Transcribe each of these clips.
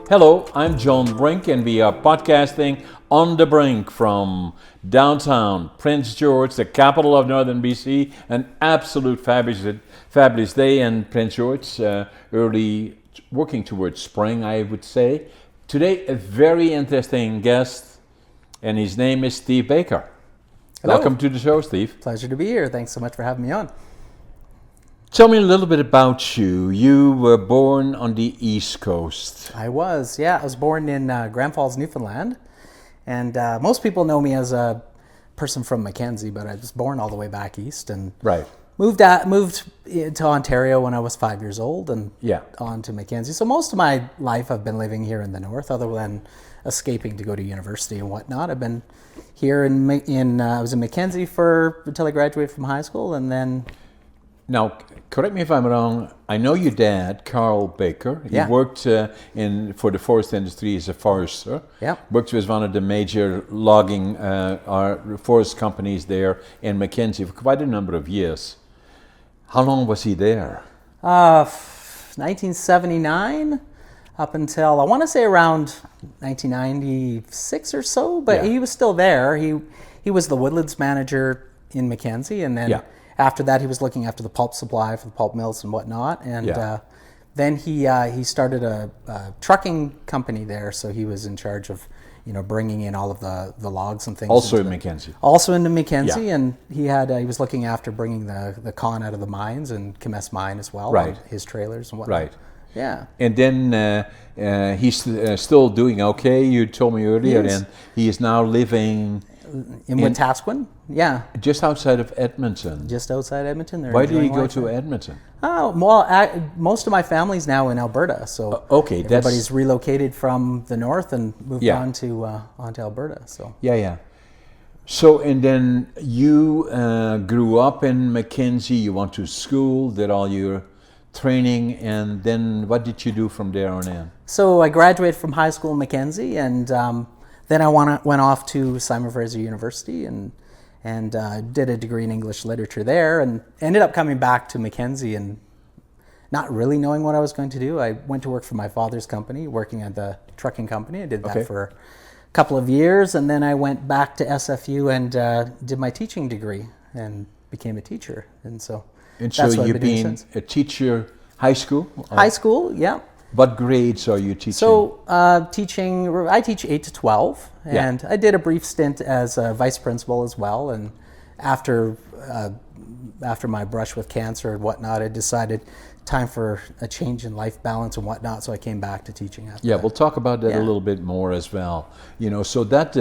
Hello, I'm John Brink, and we are podcasting on the Brink from downtown Prince George, the capital of northern BC. An absolute fabulous day in Prince George, early working towards spring, I would say. Today, a very interesting guest, and his name is Steve Baker. Hello. Welcome to the show, Steve. Pleasure to be here. Thanks so much for having me on. Tell me a little bit about you. You were born on the East Coast. I was born in Grand Falls, Newfoundland. And most people know me as a person from Mackenzie, but I was born all the way back east and moved to Ontario when I was 5 years old and on to Mackenzie. So most of my life I've been living here in the north, other than escaping to go to university and whatnot. I've been here I was in Mackenzie until I graduated from high school, and then... Now, correct me if I'm wrong, I know your dad, Carl Baker. He worked for the forest industry as a forester. Yeah. Worked with one of the major logging or forest companies there in Mackenzie for quite a number of years. How long was he there? 1979 up until, I want to say, around 1996 or so, but he was still there. He was the woodlands manager in Mackenzie, and then... After that, he was looking after the pulp supply for the pulp mills and whatnot. And then he started a trucking company there. So he was in charge of, bringing in all of the logs and things. Also in Mackenzie. Also in Mackenzie, and he was looking after bringing the con out of the mines and Kemess Mine as well. Right. His trailers and whatnot. Right. Yeah. And then he's still doing okay. You told me earlier, and he is now living in Wetaskiwin. Yeah. Just outside of Edmonton. Just outside Edmonton. Why did he go to Edmonton? Oh, well, most of my family's now in Alberta, so everybody's relocated from the north and moved on to Alberta. So So, and then you grew up in Mackenzie. You went to school, did all your training, and then what did you do from there on in? So I graduated from high school in Mackenzie, and then I went off to Simon Fraser University and did a degree in English literature there, and ended up coming back to Mackenzie and not really knowing what I was going to do. I went to work for my father's company, working at the trucking company. I did that for a couple of years, and then I went back to SFU and did my teaching degree and became a teacher. And so you've been a teacher, high school? High school, yeah. What grades are you teaching? So I teach 8 to 12, and I did a brief stint as a vice principal as well. And after my brush with cancer and whatnot, I decided time for a change in life balance and whatnot. So I came back to teaching after that. We'll talk about that a little bit more as well. So that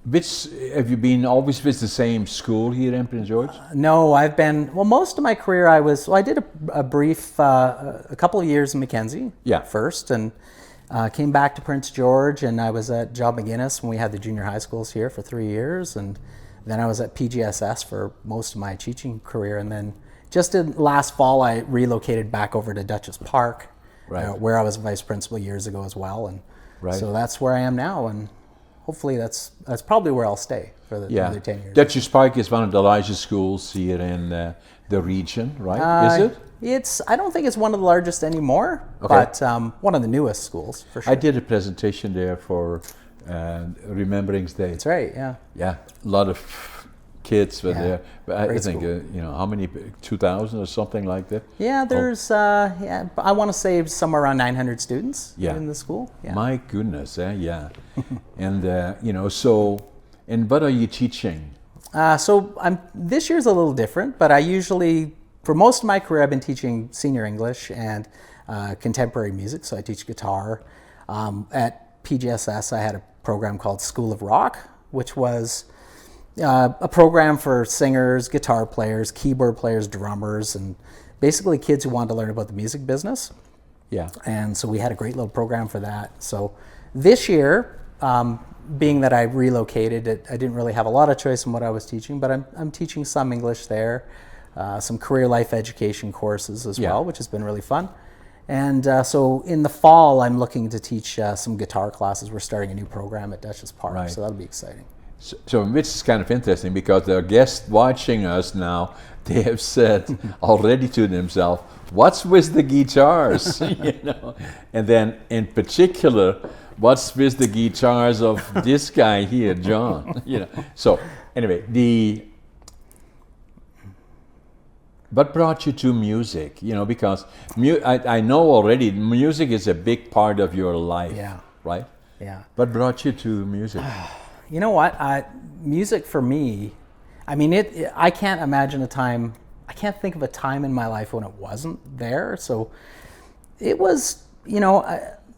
which have you been always with the same school here in Prince George? No, most of my career I did a brief, a couple of years in Mackenzie first, and came back to Prince George, and I was at Job McGuinness when we had the junior high schools here for 3 years, and then I was at PGSS for most of my teaching career, and then just last fall I relocated back over to Duchess Park, where I was vice principal years ago as well, and so that's where I am now, and hopefully that's probably where I'll stay for the other 10 years. Duchess Park is one of the largest schools here in the region, right? Is it? I don't think it's one of the largest anymore, but one of the newest schools for sure. I did a presentation there for Remembrance Day. That's right, yeah. Yeah, a lot of kids were there. I think, how many, 2,000 or something like that? Yeah, there's, I want to say somewhere around 900 students in the school. Yeah. My goodness, yeah. And, and what are you teaching? This year's a little different, but I usually, for most of my career, I've been teaching senior English and contemporary music, so I teach guitar. At PGSS, I had a program called School of Rock, which was a program for singers, guitar players, keyboard players, drummers, and basically kids who wanted to learn about the music business. Yeah. And so we had a great little program for that. So this year, being that I relocated, I didn't really have a lot of choice in what I was teaching, but I'm teaching some English there, some career life education courses as well, which has been really fun. And so in the fall, I'm looking to teach some guitar classes. We're starting a new program at Duchess Park, so that'll be exciting. So which is kind of interesting because the guests watching us now, they have said already to themselves, "What's with the guitars?" And then in particular, what's with the guitars of this guy here, John? So anyway, what brought you to music? Because I know already music is a big part of your life. Yeah. Right? Yeah. What brought you to music? You know what? Music for me, I mean, I can't imagine I can't think of a time in my life when it wasn't there. So it was,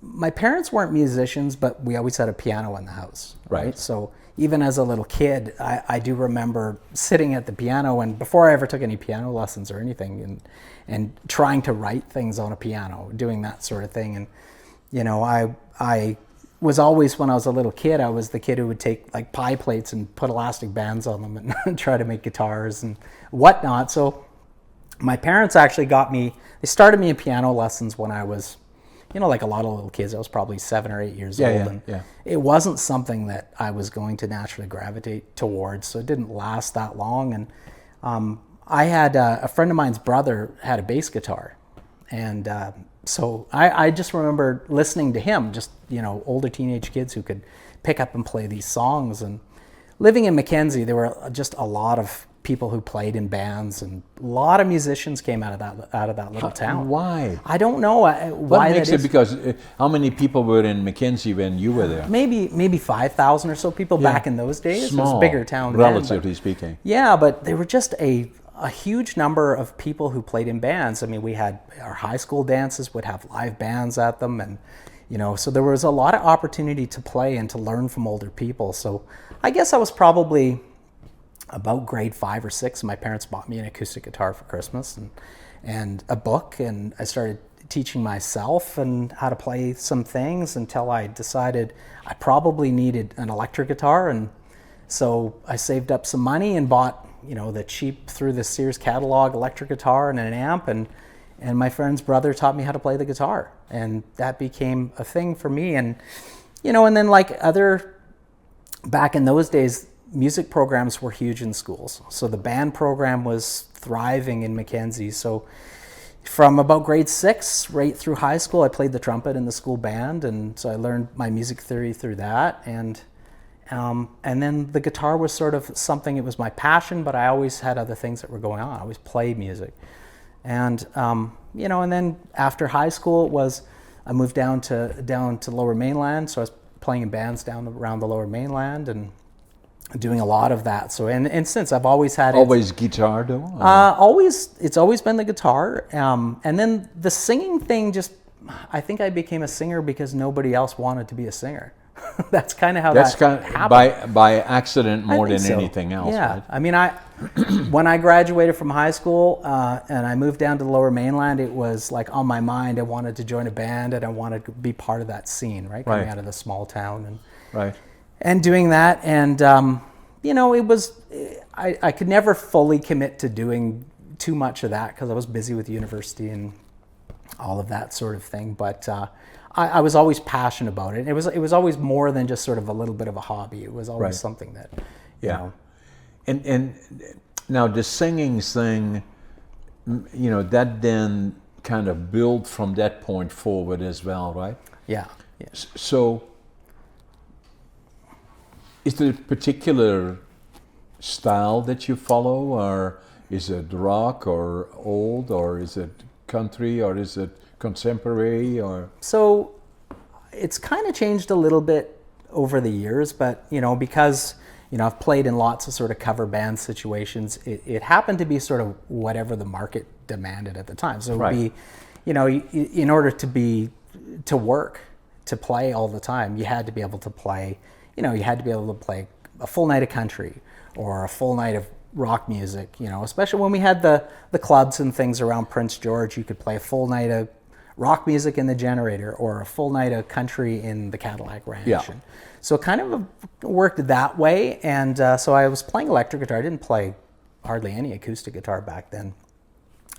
my parents weren't musicians, but we always had a piano in the house. Right. So even as a little kid, I do remember sitting at the piano, and before I ever took any piano lessons or anything, and trying to write things on a piano, doing that sort of thing. And, I was always, when I was a little kid, I was the kid who would take like pie plates and put elastic bands on them and try to make guitars and whatnot. So my parents actually they started me in piano lessons when I was, like a lot of little kids, I was probably 7 or 8 years old. It wasn't something that I was going to naturally gravitate towards, so it didn't last that long. And I had a friend of mine's brother had a bass guitar, and so I just remember listening to him, just, older teenage kids who could pick up and play these songs. And living in Mackenzie, there were just a lot of people who played in bands, and a lot of musicians came out of that little town. Why? I don't know why. What makes it? Because how many people were in Mackenzie when you were there? Maybe 5,000 or so people back in those days. Small, it was a bigger town, relatively speaking. Yeah, but there were just a huge number of people who played in bands. I mean, we had our high school dances would have live bands at them, and so there was a lot of opportunity to play and to learn from older people. So I guess I was probably about grade 5 or 6, and my parents bought me an acoustic guitar for Christmas and a book, and I started teaching myself and how to play some things until I decided I probably needed an electric guitar. And so I saved up some money and bought the cheap through the Sears catalog electric guitar and an amp, and my friend's brother taught me how to play the guitar, and that became a thing for me. And and then back in those days, music programs were huge in schools, so the band program was thriving in Mackenzie. So from about grade 6 right through high school, I played the trumpet in the school band, and so I learned my music theory through that. And then the guitar was sort of something, it was my passion, but I always had other things that were going on. I always played music. And, and then after high school, I moved down to Lower Mainland. So I was playing in bands down around the Lower Mainland and doing a lot of that. So, and since I've always had always guitar though? It's always been the guitar. And then the singing thing, I think I became a singer because nobody else wanted to be a singer. That's kind of how that happened. By accident more than anything else. Yeah, right? I mean, when I graduated from high school and I moved down to the Lower Mainland, it was like on my mind. I wanted to join a band and I wanted to be part of that scene, right? Coming out of the small town and doing that. And it was I could never fully commit to doing too much of that because I was busy with university and all of that sort of thing. But I was always passionate about it. It was always more than just sort of a little bit of a hobby. It was always something that, you know. And now the singing thing, that then kind of built from that point forward as well, right? Yeah. So is there a particular style that you follow, or is it rock or old, or is it country, or is it contemporary, or? So it's kind of changed a little bit over the years, but because I've played in lots of sort of cover band situations, it happened to be sort of whatever the market demanded at the time. So it would be, in order to work, to play all the time, you had to be able to play, you had to be able to play a full night of country or a full night of rock music, especially when we had the clubs and things around Prince George. You could play a full night of rock music in the Generator or a full night of country in the Cadillac Ranch. Yeah. And so it kind of worked that way. And so I was playing electric guitar. I didn't play hardly any acoustic guitar back then.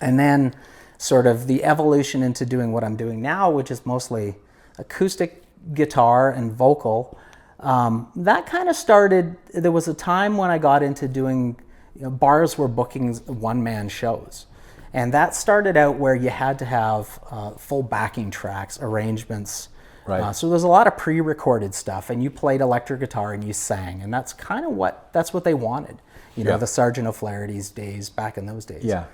And then sort of the evolution into doing what I'm doing now, which is mostly acoustic guitar and vocal, That kind of started, there was a time when I got into doing, bars were booking one-man shows. And that started out where you had to have full backing tracks, arrangements. Right. So there's a lot of pre-recorded stuff, and you played electric guitar and you sang, and that's kind of what they wanted. The Sergeant O'Flaherty's days back in those days. Yeah.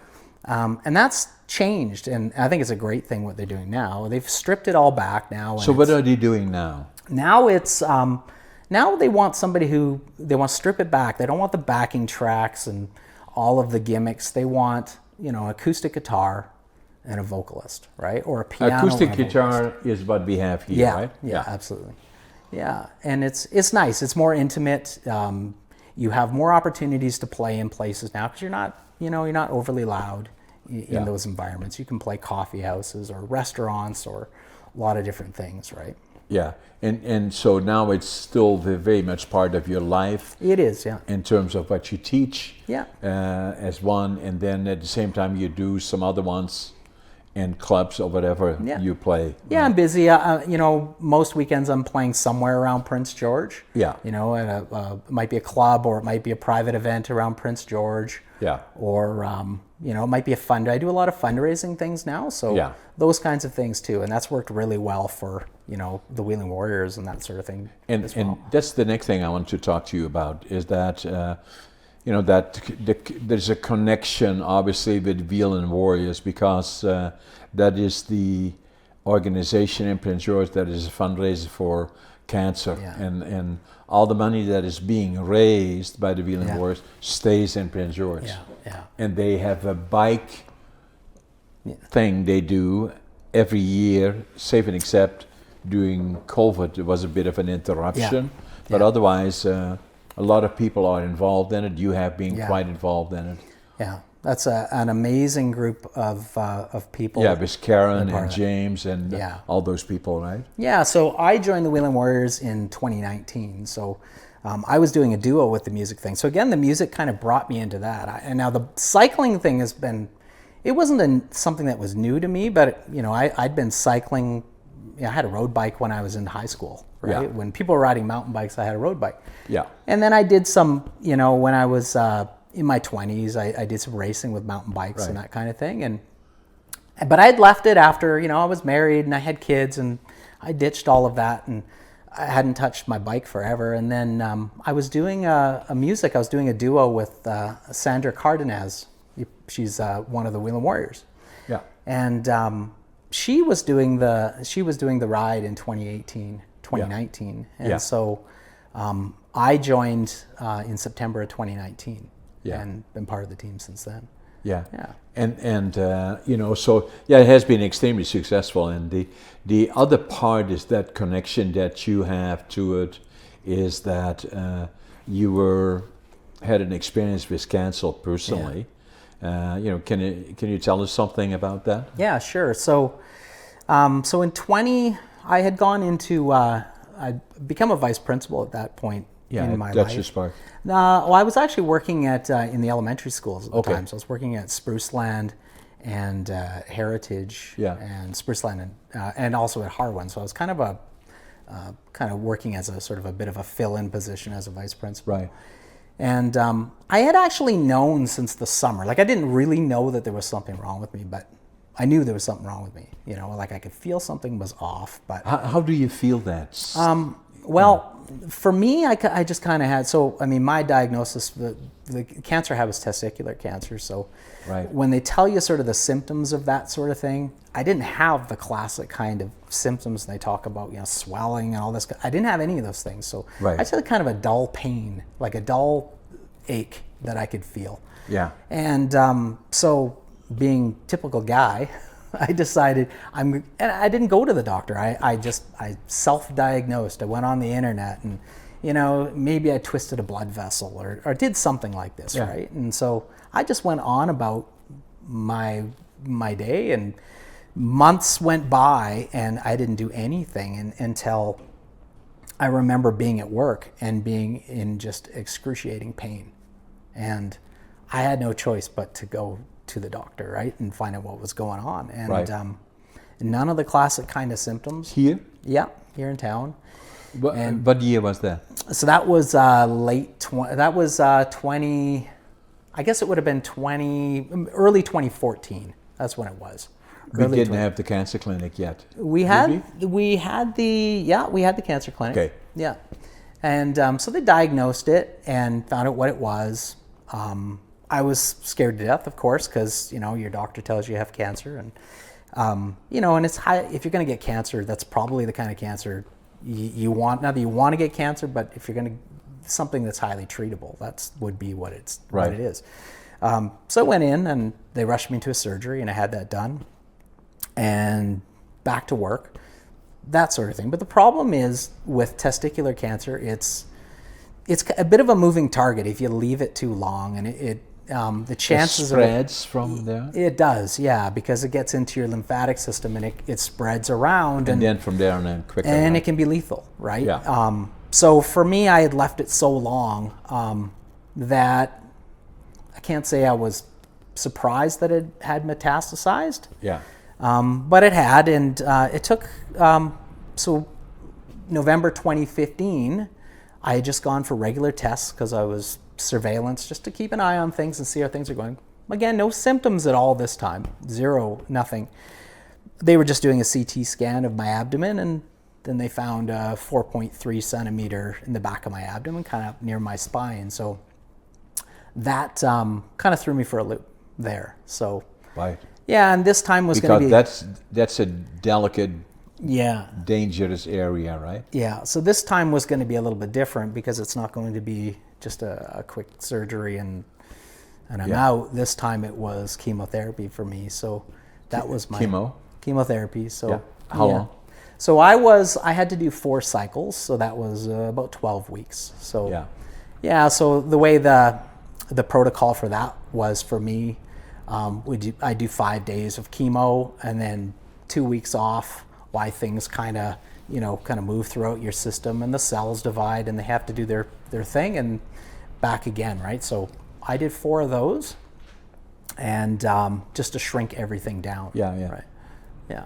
And that's changed, and I think it's a great thing what they're doing now. They've stripped it all back now. And so what are they doing now? Now it's now they want somebody they want to strip it back. They don't want the backing tracks and all of the gimmicks. They want acoustic guitar and a vocalist, right? Or a piano. Acoustic and a guitar is what we have here, right? Yeah, absolutely. Yeah, and it's nice. It's more intimate. You have more opportunities to play in places now because you're not overly loud in those environments. You can play coffee houses or restaurants or a lot of different things, right? Yeah, and so now it's still very much part of your life. It is, yeah. In terms of what you teach, yeah, as one, and then at the same time you do some other ones in clubs or whatever you play. Yeah, I'm busy. Most weekends I'm playing somewhere around Prince George. Yeah. At it might be a club or it might be a private event around Prince George. Yeah. Or it might be I do a lot of fundraising things now, so those kinds of things too, and that's worked really well for the Wheelin Warriors and that sort of thing. And that's the next thing I want to talk to you about is that there's a connection obviously with Wheelin Warriors because that is the organization in Prince George that is a fundraiser for cancer, and all the money that is being raised by the Wheelin Warriors stays in Prince George. Yeah. And they have a bike thing they do every year, save and except during COVID, there was a bit of an interruption, but otherwise a lot of people are involved in it. You have been quite involved in it. Yeah, that's an amazing group of people. Yeah, with Karen and James and all those people, right? Yeah, so I joined the Wheelin Warriors in 2019. So I was doing a duo with the music thing. So again, the music kind of brought me into that. And now the cycling thing has been, it wasn't something that was new to me, but I'd been cycling. I had a road bike when I was in high school, right? Yeah. When people were riding mountain bikes, I had a road bike. Yeah. And then I did some, when I was in my 20s, I did some racing with mountain bikes and that kind of thing. But I'd left it after, I was married and I had kids and I ditched all of that and I hadn't touched my bike forever. And then I was doing I was doing a duo with Sandra Cardenas. She's one of the Wheelin Warriors. Yeah. And she was doing the ride in 2019. And so I joined in September of 2019 and been part of the team since then. Yeah. And so it has been extremely successful. And the other part is that connection that you have to it is that you had an experience with cancer personally. Can you tell us something about that? Yeah, sure. So in 20, I had gone into I'd become a vice principal at that point in my life. Duchess Park. Well, I was actually working in the elementary schools at the time. So I was working at Spruceland and Heritage and Spruceland and also at Harwin. So I was kind of working as a sort of a bit of a fill-in position as a vice principal. Right. And I had actually known since the summer. Like I didn't really know that there was something wrong with me, but I knew there was something wrong with me. Like I could feel something was off. But how do you feel that? Well, for me, I just kind of had, my diagnosis, the cancer I had was testicular cancer. So when they tell you sort of the symptoms of that sort of thing, I didn't have the classic kind of symptoms they talk about, swelling and all this. I didn't have any of those things. So I just had kind of a dull pain, like a dull ache that I could feel. Yeah. And so being typical guy, I decided and I didn't go to the doctor. I self-diagnosed. I went on the internet and, maybe I twisted a blood vessel or did something like this, right? And so I just went on about my day, and months went by and I didn't do anything until I remember being at work and being in just excruciating pain. And I had no choice but to go to the doctor, right, and find out what was going on. And none of the classic kind of symptoms. Here? Yeah, here in town. What year was that? So that was that was 20, I guess it would have been early 2014. That's when it was. We didn't have the cancer clinic yet. We had the cancer clinic. Okay. Yeah. And so they diagnosed it and found out what it was. I was scared to death, of course, because, your doctor tells you have cancer. And, and it's high. If you're going to get cancer, that's probably the kind of cancer you want. Not that you want to get cancer, but if you're going to, something that's highly treatable, would be what it is. So I went in and they rushed me into a surgery and I had that done and back to work, that sort of thing. But the problem is with testicular cancer, it's a bit of a moving target if you leave it too long, and the chances it spreads from there. It does, yeah, because it gets into your lymphatic system and it spreads around, and then from there and then quicker. And it can be lethal, right? Yeah. So for me, I had left it so long that I can't say I was surprised that it had metastasized. Yeah. But it had, and it took, so November 2015, I had just gone for regular tests because I was surveillance just to keep an eye on things and see how things are going. Again, no symptoms at all this time. Zero, nothing. They were just doing a CT scan of my abdomen, and then they found a 4.3 centimeter in the back of my abdomen, kind of near my spine. So that kind of threw me for a loop there. So right. Yeah, and this time was going to be... Because that's a delicate, yeah, dangerous area, right? Yeah, so this time was going to be a little bit different because it's not going to be just a quick surgery and I'm out. This time it was chemotherapy for me, so that was my... Chemotherapy, so... Yeah. How long? So I had to do 4 cycles, so that was about 12 weeks. So yeah, so the way the protocol for that was for me, I do 5 days of chemo and then 2 weeks off while things kind of move throughout your system and the cells divide and they have to do their thing and back again, right? So I did 4 of those and just to shrink everything down. Yeah. Right. Yeah.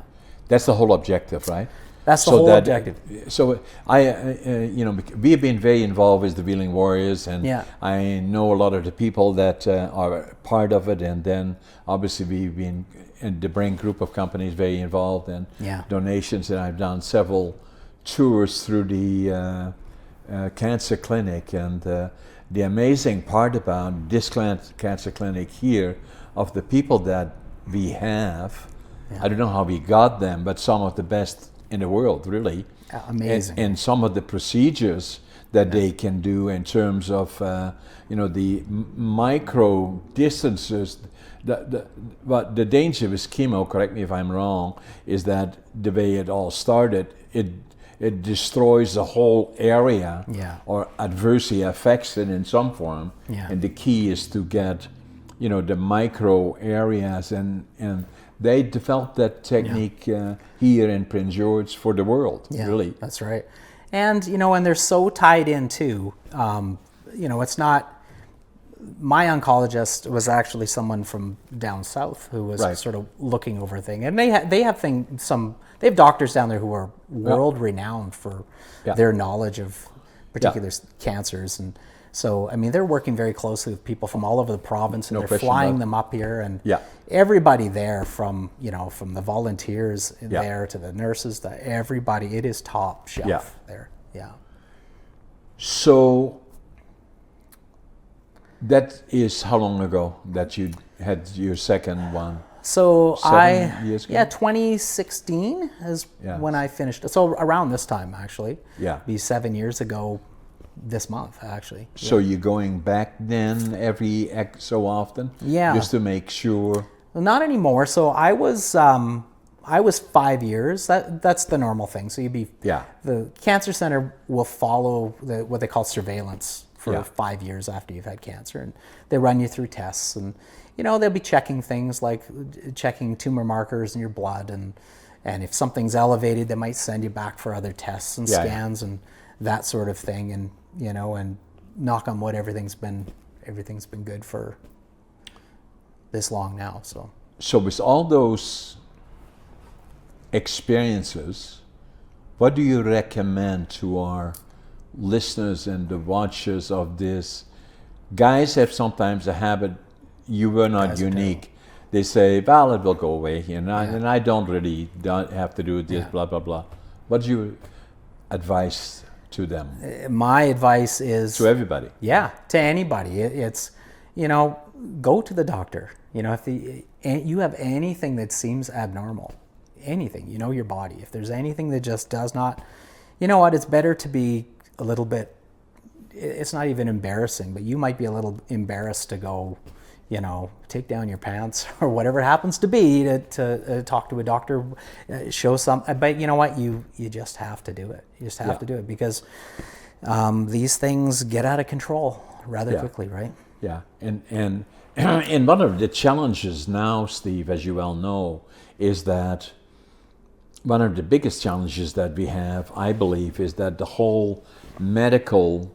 That's the whole objective, right? That's the whole objective. So we have been very involved with the Wheelin Warriors, and I know a lot of the people that are part of it, and then obviously we've been in the Brink group of companies very involved in donations, and I've done several tours through the cancer clinic, and the amazing part about this cancer clinic here, of the people that we have, I don't know how we got them, but some of the best in the world, really. Amazing. And some of the procedures that they can do in terms of, the micro distances. But the danger with chemo, correct me if I'm wrong, is that the way it all started, it destroys the whole area or adversely affects it in some form. Yeah. And the key is to get, the micro areas and they developed that technique here in Prince George for the world, really. That's right. And, and they're so tied in too. It's not, my oncologist was actually someone from down south who was sort of looking over a thing. And they have doctors down there who are world renowned for their knowledge of particular cancers. And so, they're working very closely with people from all over the province, and they're flying them up here, and everybody there, from the volunteers there to the nurses, to everybody, it is top shelf there. Yeah. So that is how long ago that you had your second one? So 7 years ago? 2016 is when I finished. So around this time, actually. Yeah. Be 7 years ago. This month, actually. So you're going back then every so often? Yeah. Just to make sure? Well, not anymore. So I was 5 years. That's the normal thing. So you'd be the cancer center will follow what they call surveillance for 5 years after you've had cancer, and they run you through tests, and they'll be checking things like checking tumor markers in your blood, and if something's elevated, they might send you back for other tests and scans and that sort of thing, and and knock on wood, everything's been good for this long now. So with all those experiences, what do you recommend to our listeners and the watchers of this? Guys have sometimes a habit, you were not Guys unique. They say, well, it will go away, and I don't really have to do this, blah, blah, blah. What's your advice to them? My advice is... To everybody. Yeah, to anybody. It's, go to the doctor. If you have anything that seems abnormal, anything, your body. If there's anything that just does not, it's better to be a little bit, it's not even embarrassing, but you might be a little embarrassed to go, take down your pants or whatever it happens to be to talk to a doctor, show some, but you know what, you just have to do it. You just have to do it because these things get out of control rather quickly, right? Yeah, and one of the challenges now, Steve, as you well know, is that one of the biggest challenges that we have, I believe, is that the whole medical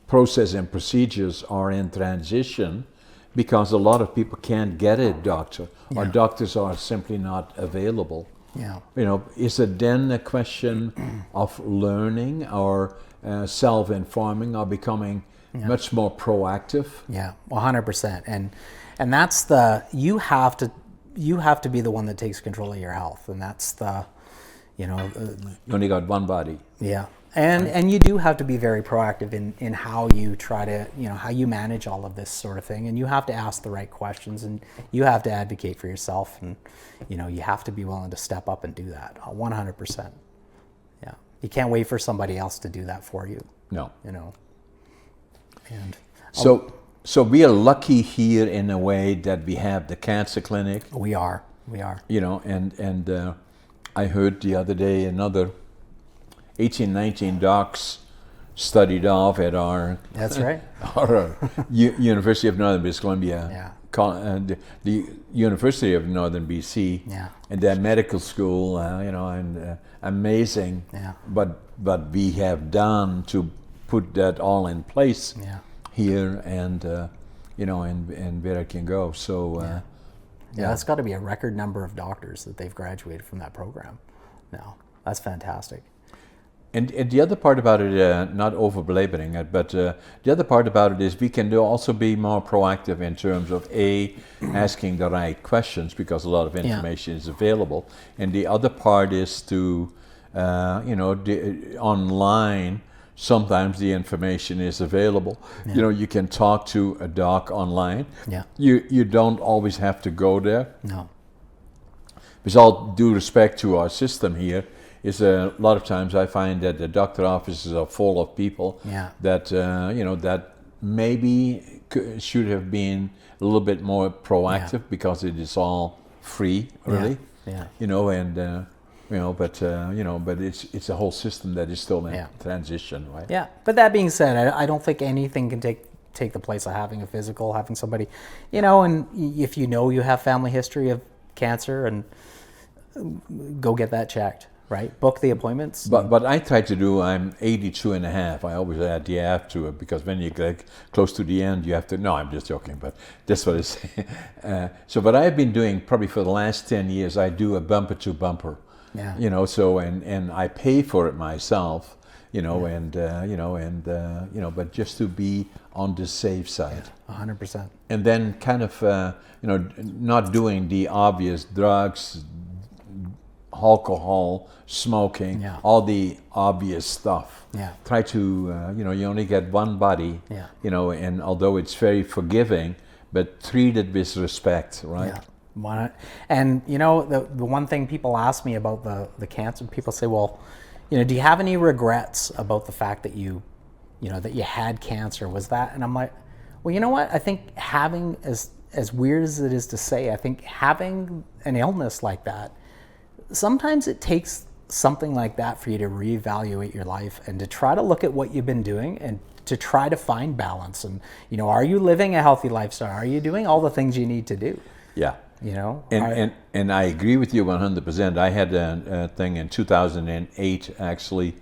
process and procedures are in transition because a lot of people can't get a doctor or doctors are simply not available. Yeah. Is it then a question of learning or self-informing or becoming much more proactive? Yeah, 100%. And that's you have to be the one that takes control of your health, and that's you only got one body. Yeah. And you do have to be very proactive in how you try to, how you manage all of this sort of thing. And you have to ask the right questions, and you have to advocate for yourself. And, you have to be willing to step up and do that 100%. Yeah. You can't wait for somebody else to do that for you. No. And so we are lucky here in a way that we have the cancer clinic. We are. And I heard the other day another 18, 19 docs studied off at our That's right. our University of Northern British Columbia, the University of Northern BC, and their medical school, and amazing. Yeah. But we have done to put that all in place here, and and where it can go. So. That's got to be a record number of doctors that they've graduated from that program. No, that's fantastic. And the other part about it, not over-belaboring it, but the other part about it is we can also be more proactive in terms of asking the right questions because a lot of information is available. And the other part is to, online, sometimes the information is available. Yeah. You can talk to a doc online. Yeah. You don't always have to go there. No. With all due respect to our system here, is a lot of times I find that the doctor offices are full of people that that maybe should have been a little bit more proactive because it is all free, really. But it's a whole system that is still in transition, right? Yeah, but that being said, I don't think anything can take the place of having a physical, having somebody, and if you have family history of cancer, and go get that checked. Right, book the appointments. But I try to do. I'm 82 and a half. I always add the half to it because when you get close to the end, you have to. No, I'm just joking. But that's what I say. So what I've been doing probably for the last 10 years, I do a bumper to bumper. Yeah. So and I pay for it myself. But just to be on the safe side. 100%. And then kind of not doing the obvious drugs, alcohol, smoking, all the obvious stuff. Yeah. Try to, you only get one body, Yeah. And although it's very forgiving, but treat it with respect, right? Yeah. And, the one thing people ask me about the cancer, people say, well, do you have any regrets about the fact that that you had cancer? Was that? And I'm like, well, you know what? I think having, as weird as it is to say, I think having an illness like that, sometimes it takes something like that for you to reevaluate your life and to try to look at what you've been doing and to try to find balance. And, are you living a healthy lifestyle? Are you doing all the things you need to do? Yeah. And I agree with you 100%. I had a thing in 2008, actually.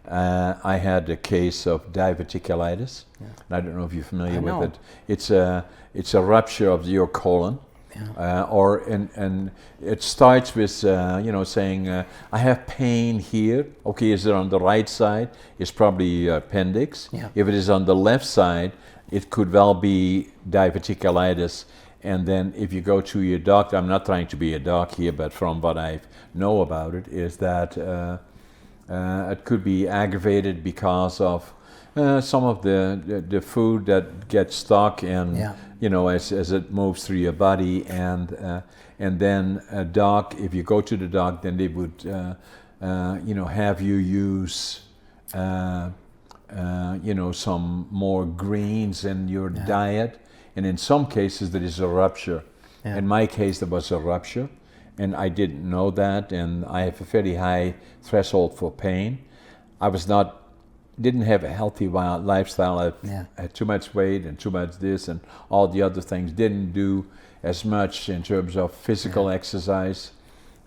I had a case of diverticulitis. Yeah. I don't know if you're familiar with it. It's a rupture of your colon. And it starts with saying I have pain here. Okay, is it on the right side? It's probably appendix. Yeah. If it is on the left side, it could well be diverticulitis. And then if you go to your doctor, I'm not trying to be a doc here, but from what I know about it, is that it could be aggravated because of some of the food that gets stuck and as it moves through your body, and then a doc, if you go to the doc, then they would have you use some more greens in your diet. And in some cases, there is a rupture. Yeah. In my case, there was a rupture, and I didn't know that, and I have a very high threshold for pain. Didn't have a healthy lifestyle. I had too much weight and too much this and all the other things. Didn't do as much in terms of physical exercise.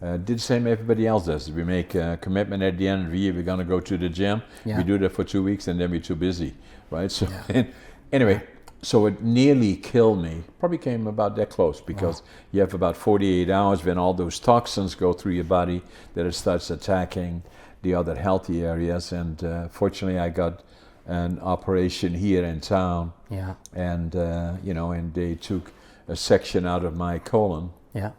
Did the same everybody else does. We make a commitment at the end of the year, we're going to go to the gym. Yeah. We do that for 2 weeks, and then we're too busy, right? So anyway. So it nearly killed me. Probably came about that close because you have about 48 hours when all those toxins go through your body that it starts attacking the other healthy areas. And fortunately, I got an operation here in town. Yeah. And and they took a section out of my colon. Yeah.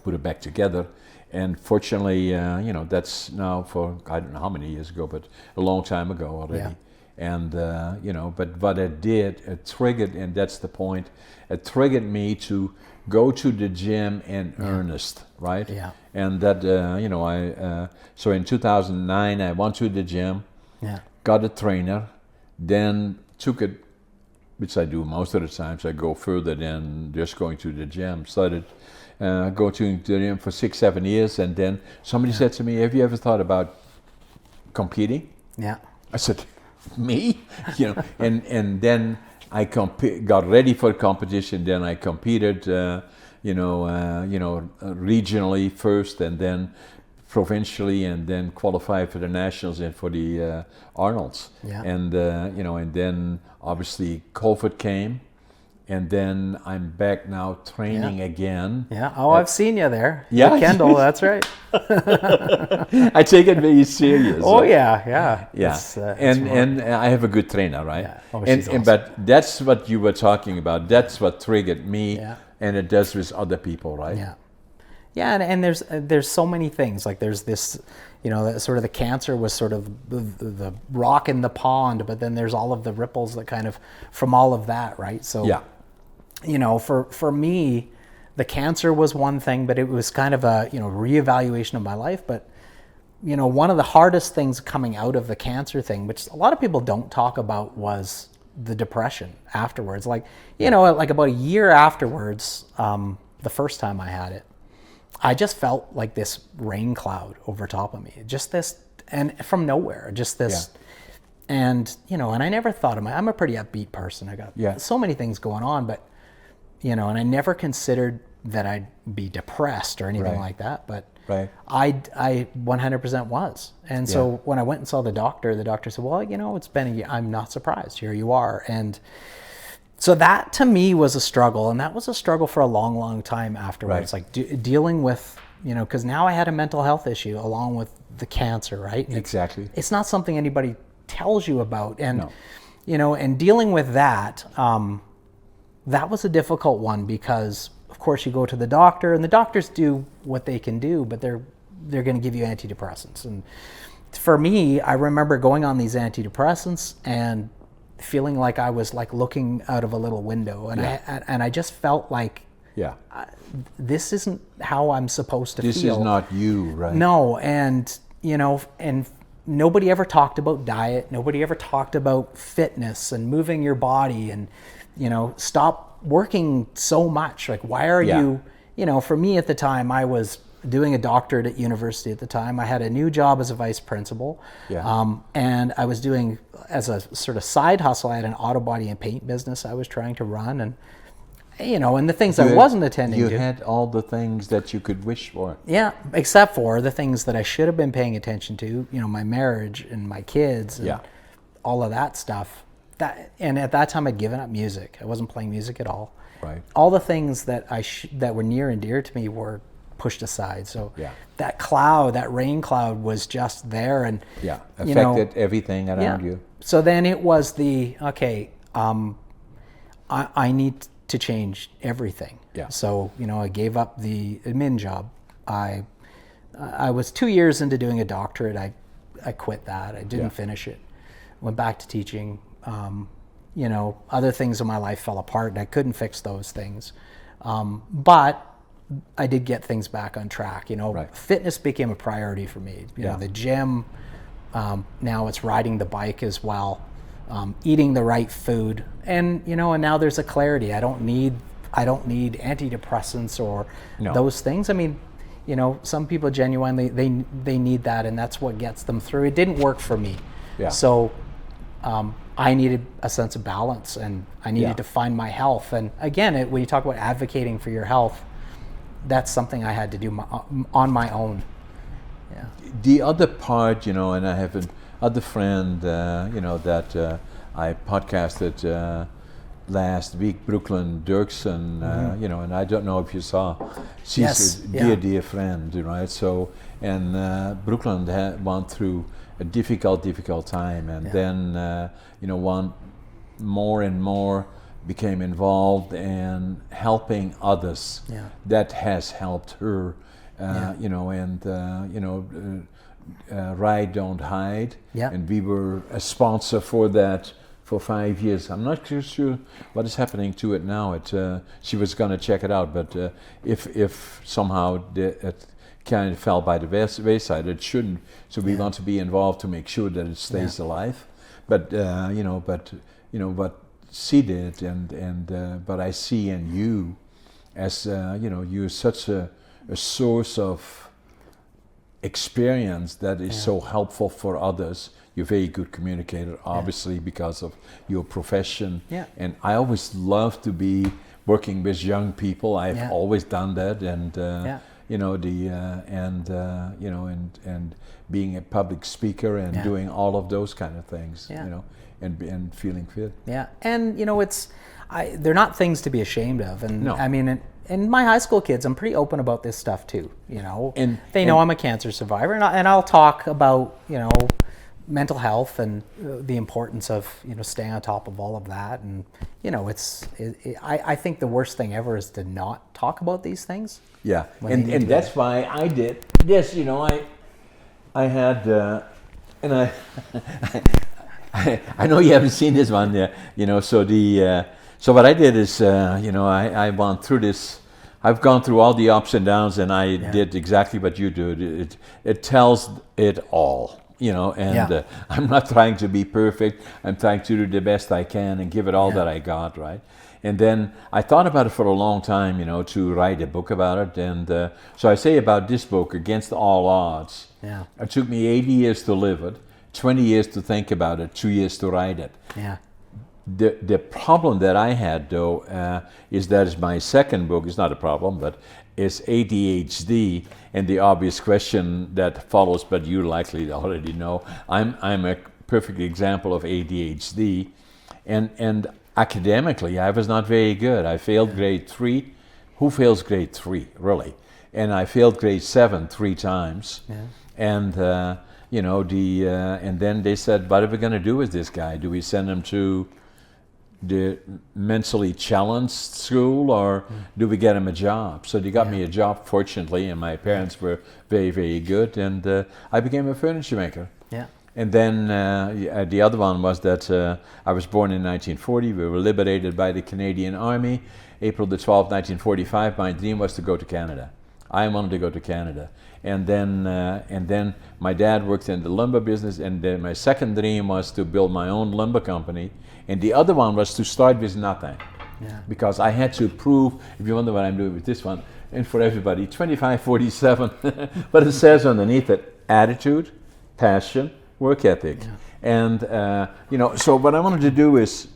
Put it back together. And fortunately, that's now for I don't know how many years ago, but a long time ago already. Yeah. And but what it did, it triggered, and that's the point. It triggered me to go to the gym in earnest, right? Yeah. And that so in 2009 I went to the gym, got a trainer, then took it, which I do most of the times. I go further than just going to the gym. Started go to the gym for 6-7 years, and then somebody said to me, "Have you ever thought about competing?" Yeah. I said, me, and then I got ready for competition. Then I competed, regionally first, and then provincially, and then qualified for the nationals and for the Arnolds. Yeah. And and then obviously COVID came. And then I'm back now training again. Yeah. Oh, I've seen you there. Yeah. Kendall, that's right. I take it very serious. Oh, yeah. And I have a good trainer, right? Yeah. Oh, awesome. But that's what you were talking about. That's what triggered me, and it does with other people, right? Yeah. Yeah, and there's so many things. Like there's this, sort of the cancer was sort of the rock in the pond, but then there's all of the ripples that kind of from all of that, right? So yeah. For me, the cancer was one thing, but it was kind of a, reevaluation of my life. But, one of the hardest things coming out of the cancer thing, which a lot of people don't talk about, was the depression afterwards. Like, like about a year afterwards, the first time I had it, I just felt like this rain cloud over top of me. Just this, and from nowhere, just this. Yeah. And, and I never thought of I'm a pretty upbeat person. I got so many things going on, but, and I never considered that I'd be depressed or anything like that. But I 100% was. And so when I went and saw the doctor said, well, it's been a year. I'm not surprised. Here you are. And so that to me was a struggle. And that was a struggle for a long, long time afterwards. Like dealing with, because now I had a mental health issue along with the cancer, right? And exactly. It's not something anybody tells you about. And, and dealing with that, that was a difficult one because, of course, you go to the doctor, and the doctors do what they can do, but they're going to give you antidepressants. And for me, I remember going on these antidepressants and feeling like I was like looking out of a little window, and I just felt like, this isn't how I'm supposed to feel. This is not you, right? No, and and nobody ever talked about diet. Nobody ever talked about fitness and moving your body and stop working so much. Like, why are you, for me at the time, I was doing a doctorate at university at the time. I had a new job as a vice principal. Yeah. And I was doing, as a sort of side hustle, I had an auto body and paint business I was trying to run. And, and the things I wasn't attending to. You had all the things that you could wish for. Yeah, except for the things that I should have been paying attention to, my marriage and my kids and all of that stuff. And at that time I'd given up music. I wasn't playing music at all. Right. all the things that that were near and dear to me were pushed aside. So Yeah. that cloud, that rain cloud, was just there, and Yeah. you know, Affected everything around you. So then it was I need to change everything. Yeah. So I gave up the admin job. I was 2 years into doing a doctorate. I quit that. I didn't finish it. Went back to teaching. Other things in my life fell apart, and I couldn't fix those things. But I did get things back on track. Right. Fitness became a priority for me. The gym. Now it's riding the bike as well, eating the right food, and now there's a clarity. I don't need antidepressants or those things. I mean, some people genuinely they need that, and that's what gets them through. It didn't work for me. Yeah. So I needed a sense of balance, and I needed to find my health. And again, when you talk about advocating for your health, that's something I had to do on my own. Yeah. The other part, and I have another friend, that I podcasted last week, Brooklyn Dirksen, and I don't know if you saw. She's a dear friend, right? So, and Brooklyn went through a difficult time, and then, one more and more became involved in helping others. Yeah. That has helped her. Ride Don't Hide, and we were a sponsor for that for 5 years. I'm not sure what is happening to it now. She was going to check it out, but if somehow it kind of fell by the wayside, it shouldn't. So we want to be involved to make sure that it stays alive. But what she did, and but I see in you as you're such a source of experience that is so helpful for others. You're a very good communicator, obviously, because of your profession. Yeah. And I always love to be working with young people. I've always done that, and and being a public speaker and doing all of those kind of things. And feeling fit. Yeah, and they're not things to be ashamed of. And I mean. And my high school kids, I'm pretty open about this stuff too. And they know I'm a cancer survivor, and I'll talk about mental health and the importance of staying on top of all of that. And I think the worst thing ever is to not talk about these things. Yeah, and that's why I did this. I had and I know you haven't seen this one there. So what I did is, I went through this. I've gone through all the ups and downs, and I did exactly what you do. It tells it all, I'm not trying to be perfect. I'm trying to do the best I can and give it all that I got, right? And then I thought about it for a long time, to write a book about it. And so I say about this book, Against All Odds. Yeah. It took me 80 years to live it, 20 years to think about it, 2 years to write it. Yeah. The problem that I had, though, is that is my second book. It's not a problem, but it's ADHD, and the obvious question that follows, but you likely already know. I'm a perfect example of ADHD, and academically, I was not very good. I failed grade 3. Who fails grade 3, really? And I failed grade 7 3 times. Yeah. And and then they said, what are we going to do with this guy? Do we send him to the mentally challenged school, or do we get him a job? So they got me a job, fortunately, and my parents were very, very good, and I became a furniture maker. Yeah. And then the other one was that I was born in 1940. We were liberated by the Canadian Army. April the 12th, 1945, my dream was to go to Canada. I wanted to go to Canada. And then my dad worked in the lumber business, and then my second dream was to build my own lumber company. And the other one was to start with nothing. Yeah. Because I had to prove, if you wonder what I'm doing with this one, and for everybody, 2547, but it says underneath it, attitude, passion, work ethic. Yeah. And, so what I wanted to do is,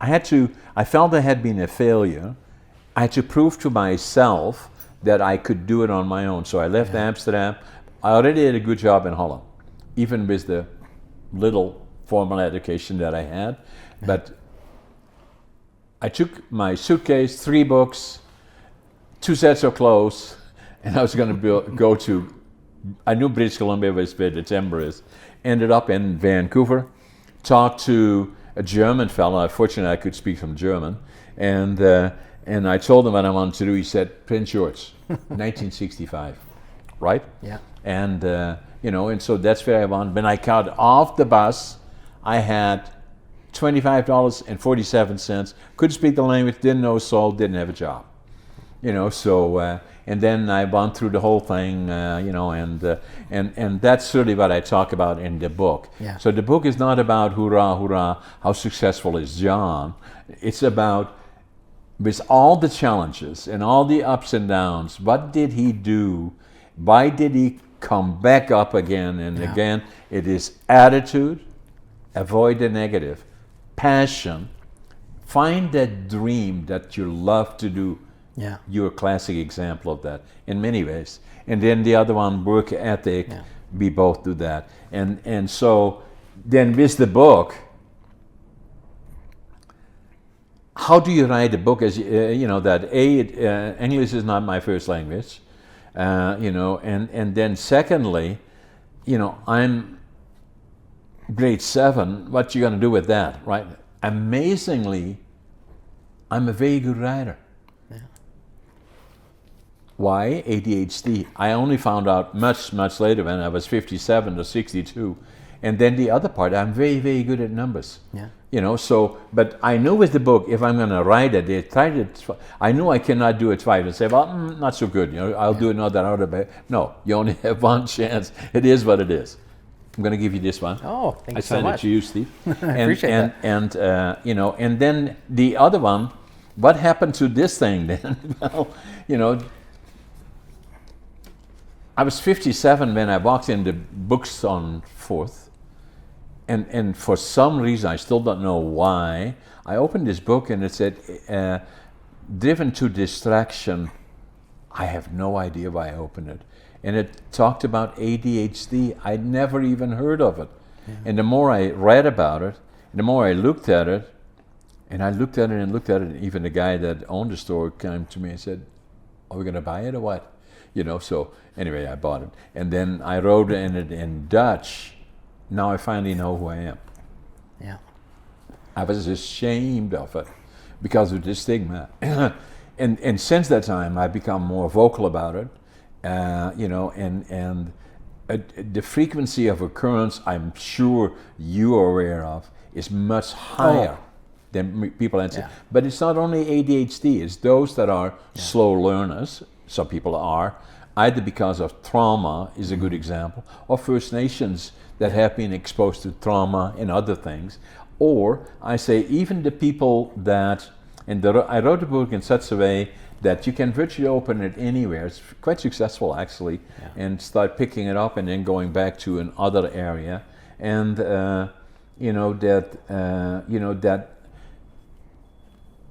I felt I had been a failure. I had to prove to myself that I could do it on my own. So I left Amsterdam. I already had a good job in Holland, even with the little formal education that I had. But I took my suitcase, 3 books, 2 sets of clothes, and I was going to go to, I knew British Columbia was where the timber is, ended up in Vancouver, talked to a German fellow. Fortunately, I could speak some German, and I told him what I wanted to do. He said, Prince George, 1965, right? Yeah. And, and so that's where I wanted. When I got off the bus, I had $25.47, couldn't speak the language, didn't know soul, didn't have a job. And then I went through the whole thing, and that's really what I talk about in the book. Yeah. So the book is not about hurrah, how successful is John. It's about, with all the challenges and all the ups and downs, what did he do? Why did he come back up again and again? It is attitude, avoid the negative, passion, find that dream that you love to do. Yeah. You're a classic example of that in many ways. And then the other one, work ethic, we both do that. And so then with the book, how do you write a book? As English is not my first language, and then secondly, I'm grade 7. What you gonna do with that, right? Amazingly, I'm a very good writer. Why? ADHD. I only found out much later when I was 57 or 62. And then the other part, I'm very, very good at numbers. Yeah. But I knew with the book, if I'm going to write it, I knew I cannot do it twice and say, well, not so good. I'll do another bit. No, you only have one chance. It is what it is. I'm going to give you this one. Oh, thank you so much. I signed it to you, Steve. I appreciate that. And then the other one, what happened to this thing then? Well, I was 57 when I walked in the books on 4th, and for some reason, I still don't know why, I opened this book and it said, driven to distraction. I have no idea why I opened it. And it talked about ADHD. I'd never even heard of it. Yeah. And the more I read about it, the more I looked at it, and I looked at it and looked at it, and even the guy that owned the store came to me and said, are we going to buy it or what? So anyway, I bought it. And then I wrote in it in Dutch. Now I finally know who I am. Yeah. I was ashamed of it because of the stigma. and since that time, I've become more vocal about it. And the frequency of occurrence, I'm sure you are aware of, is much higher than people answer. Yeah. But it's not only ADHD, it's those that are slow learners. Some people are, either because of trauma is a good example, or First Nations that have been exposed to trauma and other things. Or I say even the people that, I wrote the book in such a way that you can virtually open it anywhere. It's quite successful actually, and start picking it up and then going back to another area. And that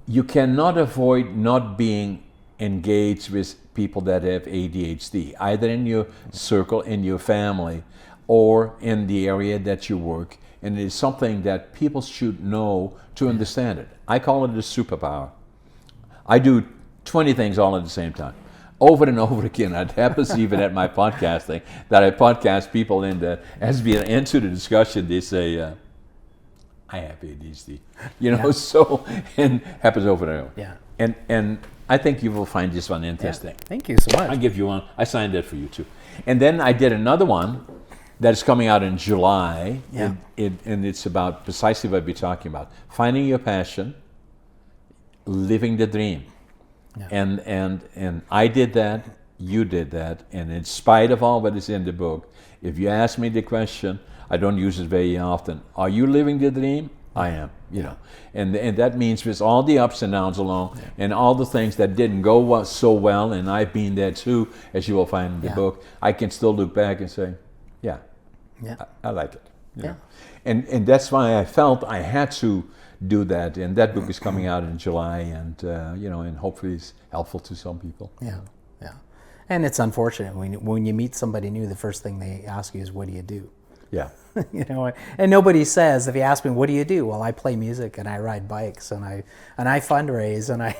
you cannot avoid not being engaged with people that have ADHD, either in your circle, in your family, or in the area that you work. And it is something that people should know to understand it. I call it a superpower. I do 20 things all at the same time, over and over again. It happens even at my podcasting, that I podcast people in that, as we enter the discussion, they say, I have ADHD, so, and happens over and over. Yeah. And I think you will find this one interesting. Yeah. Thank you so much. I'll give you one. I signed that for you too. And then I did another one that is coming out in July. Yeah. And it's about precisely what we're talking about. Finding your passion, living the dream. Yeah. And I did that, you did that, and in spite of all that is in the book, if you ask me the question, I don't use it very often, are you living the dream? I am, and that means with all the ups and downs along, and all the things that didn't go so well, and I've been there too, as you will find in the book, I can still look back and say, I like it. And that's why I felt I had to do that, and that book is coming out in July, and and hopefully it's helpful to some people. Yeah. And it's unfortunate when you meet somebody new, the first thing they ask you is, what do you do? Yeah. You know, and nobody says, if you ask me, what do you do? Well, I play music and I ride bikes and I fundraise and I,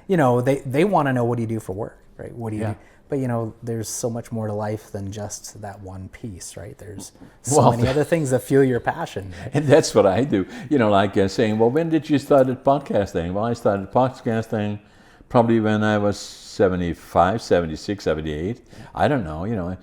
you know, they want to know, what do you do for work, right? What do you do? But, you know, there's so much more to life than just that one piece, right? There's so many other things that fuel your passion. Right? And that's what I do. You know, like saying, well, when did you start podcasting? Well, I started podcasting probably when I was 75, 76, 78. I don't know, you know,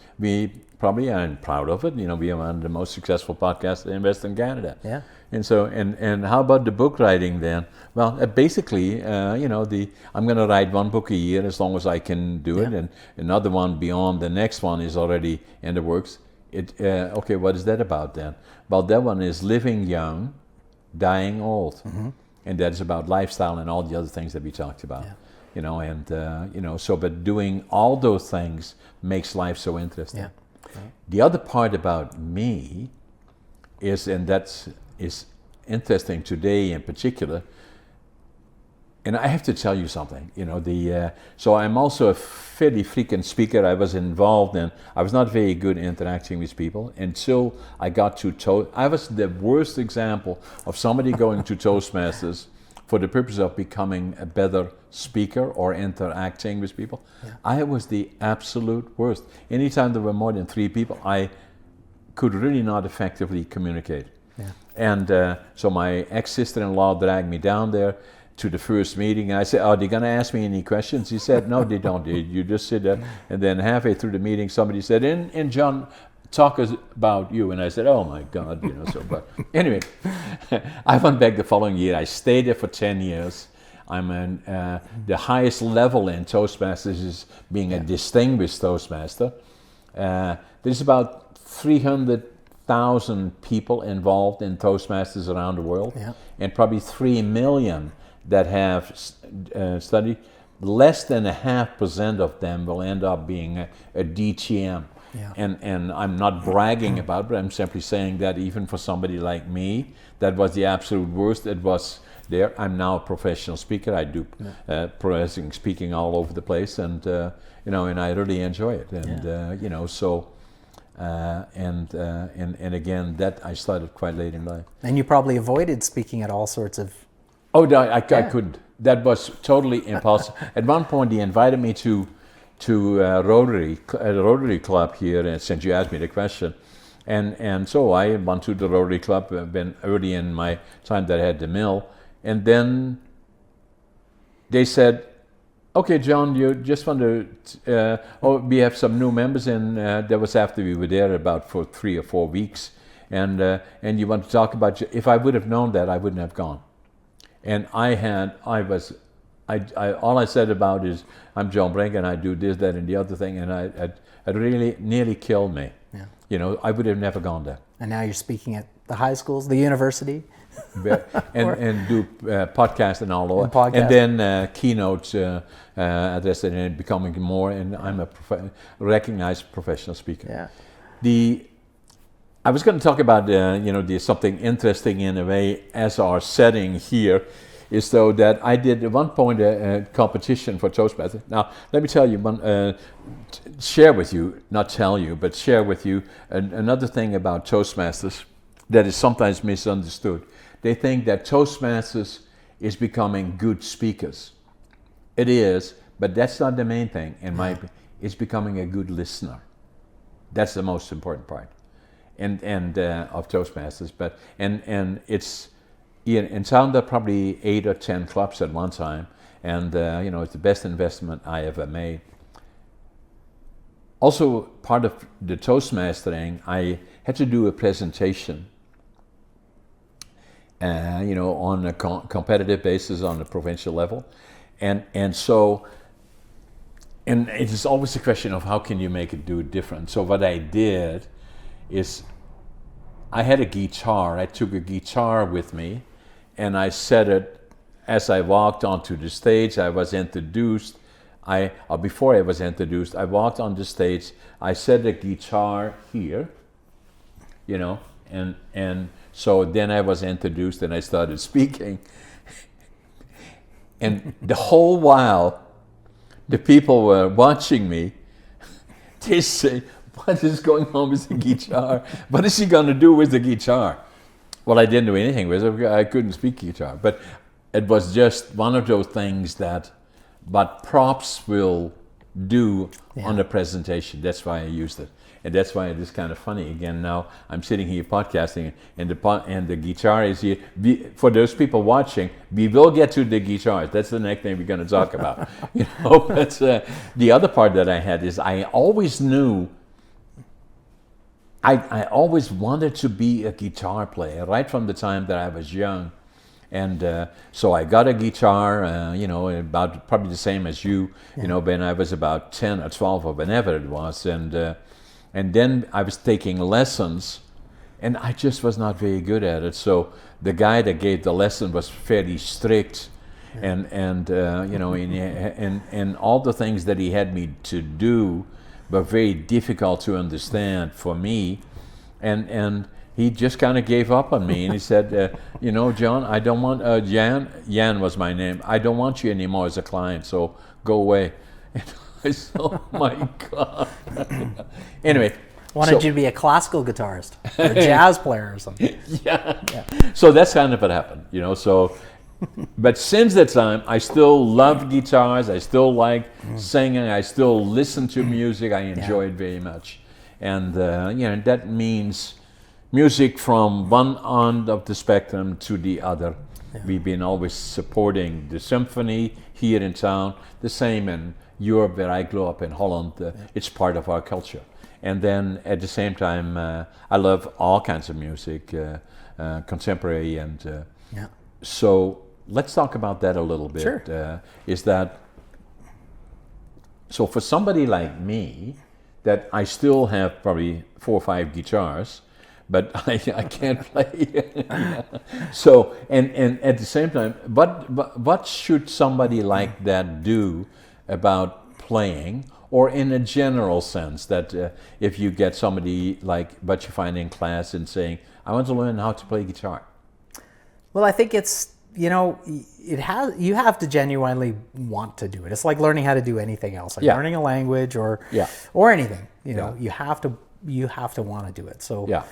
I'm proud of it. You know, we are one of the most successful podcasts in Western Canada. Yeah. And so, and how about the book writing then? Well, basically, you know, I'm going to write one book a year as long as I can do it, and another one beyond the next one is already in the works. Okay, what is that about then? Well, that one is living young, dying old, and that is about lifestyle and all the other things that we talked about. Yeah. You know, and you know, so but doing all those things makes life so interesting. Yeah. Right. The other part about me is, and that's interesting today in particular, and I have to tell you something, you know, so I'm also a fairly frequent speaker. I was not very good interacting with people until I got to I was the worst example of somebody going to Toastmasters for the purpose of becoming a better speaker or interacting with people. Yeah. I was the absolute worst. Anytime there were more than 3 people, I could really not effectively communicate. Yeah. And so my ex-sister-in-law dragged me down there to the first meeting, and I said, "Are they going to ask me any questions?" He said, "No, they don't. You just sit there." And then halfway through the meeting, somebody said, and John, talk us about you. And I said, "Oh my God," you know. So, but anyway, I went back the following year. I stayed there for 10 years. I'm the highest level in Toastmasters is being a distinguished Toastmaster. There's about 300,000 people involved in Toastmasters around the world, and probably 3 million that have studied. Less than 0.5% of them will end up being a DTM. Yeah. And I'm not bragging about it, but I'm simply saying that even for somebody like me, that was the absolute worst. It was there. I'm now a professional speaker. I do professional speaking all over the place, and you know, and I really enjoy it. And you know, so and again, that I started quite late in life. And you probably avoided speaking at all sorts of. Oh, no, I couldn't. That was totally impossible. At one point, he invited me to Rotary Club here, since you asked me the question, and so I went to the Rotary Club. Been early in my time that I had the mill, and then they said, "Okay, John, you just want to. We have some new members, and that was after we were there about for 3 or 4 weeks, and you want to talk about. If I would have known that, I wouldn't have gone." And all I said about is, I'm John Brink and I do this, that, and the other thing, and it really nearly killed me. Yeah. You know, I would have never gone there. And now you're speaking at the high schools, the university, and do podcasts and all that, and then keynotes addressed and becoming more. And I'm a recognized professional speaker. Yeah. I was going to talk about you know, there's something interesting in a way as our setting here is though that I did at one point a competition for Toastmasters. Now let me tell you share with you another thing about Toastmasters that is sometimes misunderstood. They think that Toastmasters is becoming good speakers. It is, but that's not the main thing in my opinion. It's becoming a good listener. That's the most important part. And of Toastmasters, but and it's in town there are probably 8 or 10 clubs at one time, and you know, it's the best investment I ever made. Also, part of the Toastmastering, I had to do a presentation, you know, on a competitive basis on the provincial level, and so. And it is always a question of how can you make it do different. So what I did is I had a guitar. I took a guitar with me, and I set it as I walked onto the stage. I was introduced. Before I was introduced, I walked on the stage. I set the guitar here, you know, and so then I was introduced, and I started speaking. And the whole while, the people were watching me. They say, what is going on with the guitar? What is she going to do with the guitar? Well, I didn't do anything with it. I couldn't speak guitar. But it was just one of those things that what props will do on the presentation. That's why I used it. And that's why it is kind of funny. Again, now I'm sitting here podcasting, and the guitar is here. For those people watching, we will get to the guitars. That's the next thing we're going to talk about. But the other part that I had is I always knew, I always wanted to be a guitar player right from the time that I was young. And so I got a guitar, about probably the same as you, when I was about 10 or 12 or whenever it was. And then I was taking lessons, and I just was not very good at it. So the guy that gave the lesson was fairly strict, and all the things that he had me to do were very difficult to understand for me, and he just kind of gave up on me, and he said, John, I don't want Jan was my name. I don't want you anymore as a client, so go away. And I said, oh my God. Anyway. Wanted you to be a classical guitarist or a jazz player or something. Yeah. So that's kind of what happened, So, but since that time, I still love guitars. I still like singing. I still listen to music. I enjoy it very much. And, that means music from one end of the spectrum to the other. Yeah. We've been always supporting the symphony here in town, the same in Europe, where I grew up in Holland. It's part of our culture. And then at the same time, I love all kinds of music, contemporary. And so let's talk about that a little bit. Sure. So for somebody like me, that I still have probably 4 or 5 guitars, but I can't play. So, and at the same time, what should somebody like that do about playing, or in a general sense, that if you get somebody like what you find in class and saying, I want to learn how to play guitar? Well, I think it's, you have to genuinely want to do it. It's like learning how to do anything else, like learning a language or anything. You have to want to do it. So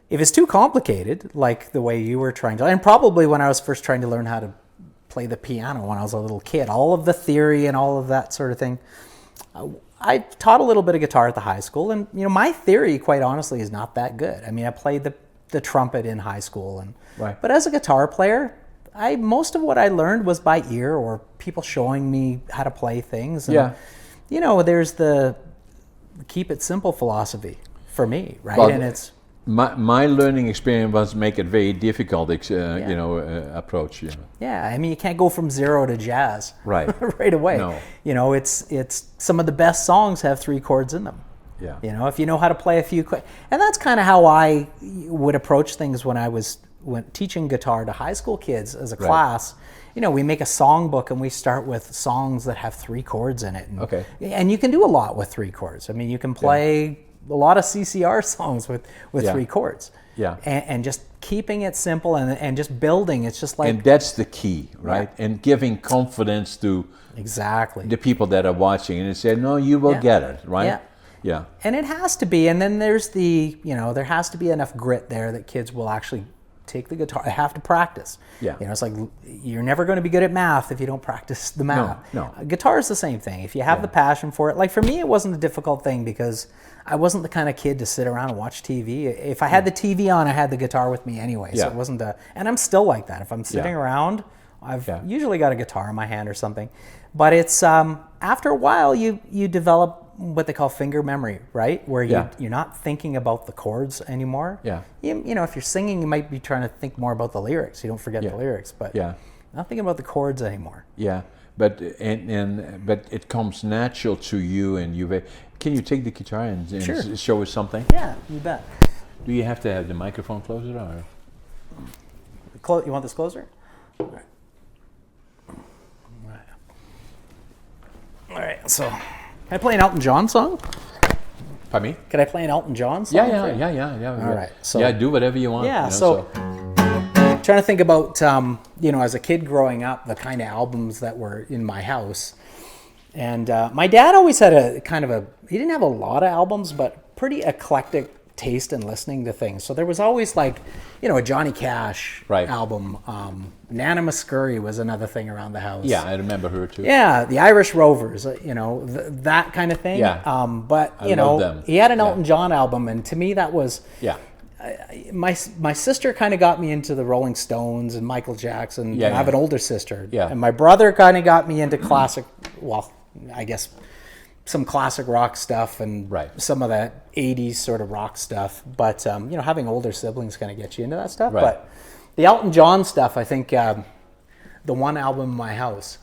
if it's too complicated, like the way you were trying to, and probably when I was first trying to learn how to play the piano when I was a little kid, all of the theory and all of that sort of thing, I taught a little bit of guitar at the high school, and my theory, quite honestly, is not that good. I mean, I played the trumpet in high school, but as a guitar player, most of what I learned was by ear or people showing me how to play things. And, there's the keep it simple philosophy for me, right? Well, and it's my learning experience was make it very difficult, approach. Yeah, I mean, you can't go from zero to jazz right away. No. It's some of the best songs have 3 chords in them. Yeah. If you know how to play a few, and that's kind of how I would approach things when I was teaching guitar to high school kids as a class. We make a songbook and we start with songs that have 3 chords in it. And you can do a lot with 3 chords. I mean, you can play a lot of CCR songs with 3 chords. Yeah. And just keeping it simple and just building. It's just like... And that's the key, right? Yeah. And giving confidence to the people that are watching. And they say, no, you will get it, right? Yeah. Yeah. And it has to be. And then there's there has to be enough grit there that kids will actually take the guitar. They have to practice. Yeah. It's like you're never going to be good at math if you don't practice the math. No. Guitar is the same thing. If you have the passion for it. Like for me, it wasn't a difficult thing because I wasn't the kind of kid to sit around and watch TV. If I had the TV on, I had the guitar with me anyway. So it wasn't and I'm still like that. If I'm sitting around, I've usually got a guitar in my hand or something. But it's after a while you develop what they call finger memory, right? Where you're not thinking about the chords anymore. Yeah. If you're singing, you might be trying to think more about the lyrics. You don't forget the lyrics, but not thinking about the chords anymore. Yeah. But but it comes natural to you, and can you take the guitar and show us something? Yeah, you bet. Do you have to have the microphone closer, or? You want this closer? All right. So, can I play an Elton John song? Pardon me? Can I play an Elton John song? Yeah. All right. So, do whatever you want. Yeah. Trying to think about, as a kid growing up, the kind of albums that were in my house. And my dad always had he didn't have a lot of albums, but pretty eclectic taste in listening to things. So there was always like, a Johnny Cash album. Nana Muscuri was another thing around the house. Yeah, I remember her too. Yeah, the Irish Rovers, that kind of thing. Yeah. But, love them. he had an Elton John album, and to me that was... Yeah. My sister kind of got me into the Rolling Stones and Michael Jackson. I have an older sister. Yeah. And my brother kind of got me into classic, well, I guess some classic rock stuff and some of that 80s sort of rock stuff. But, having older siblings kind of get you into that stuff. Right. But the Elton John stuff, I think the one album in my house,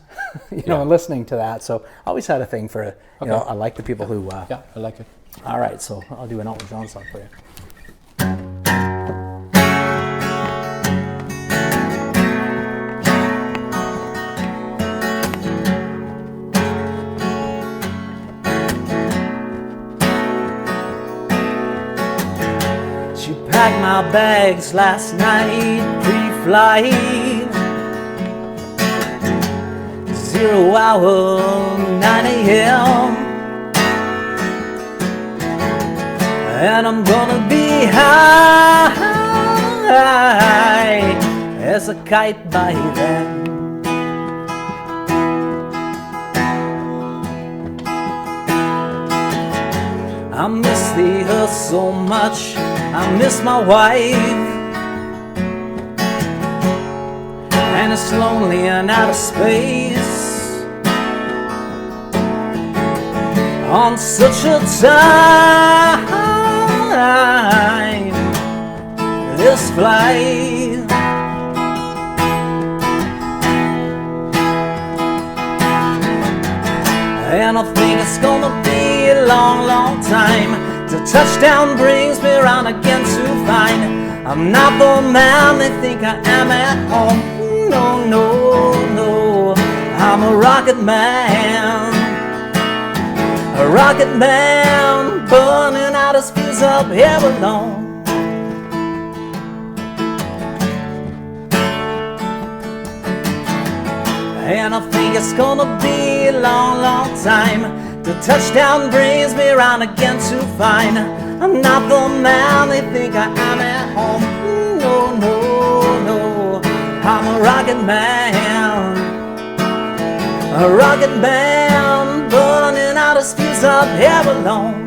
and listening to that. So I always had a thing for, I like the people who... yeah, I like it. All right, so I'll do an Elton John song for you. Packed my bags last night, pre-flight, 0 hour, 9 a.m. And I'm gonna be high as a kite by then. I miss the earth so much, I miss my wife, and it's lonely and out of space on such a time, this flight. And I think it's gonna be a long, long time till touchdown brings me around again to find I'm not the man they think I am at home. No, no, no, I'm a rocket man, burning out his fuse up here alone. And I think it's gonna be a long, long time till touchdown brings me around again to find I'm not the man they think I am at home. No, no, no, I'm a rocket man, burning out his fuse up here alone.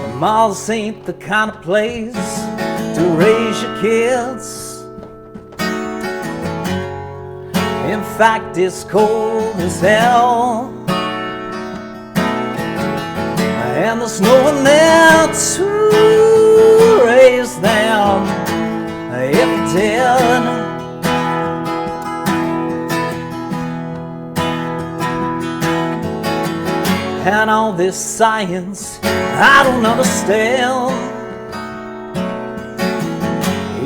The malls ain't the kind of place to raise your kids. In fact, it's cold as hell, and there's no one there to raise them if you did. And all this science I don't understand.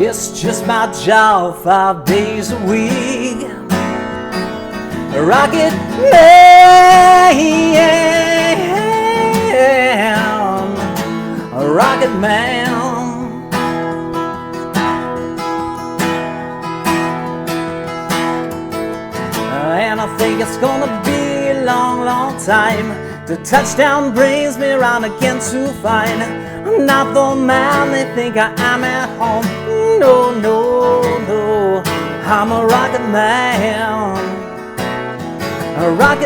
It's just my job 5 days a week. A rocket man, a rocket man. And I think it's gonna be a long, long time till touchdown brings me around again to find I'm not the man they think I am at home. No, no, no, I'm a rocket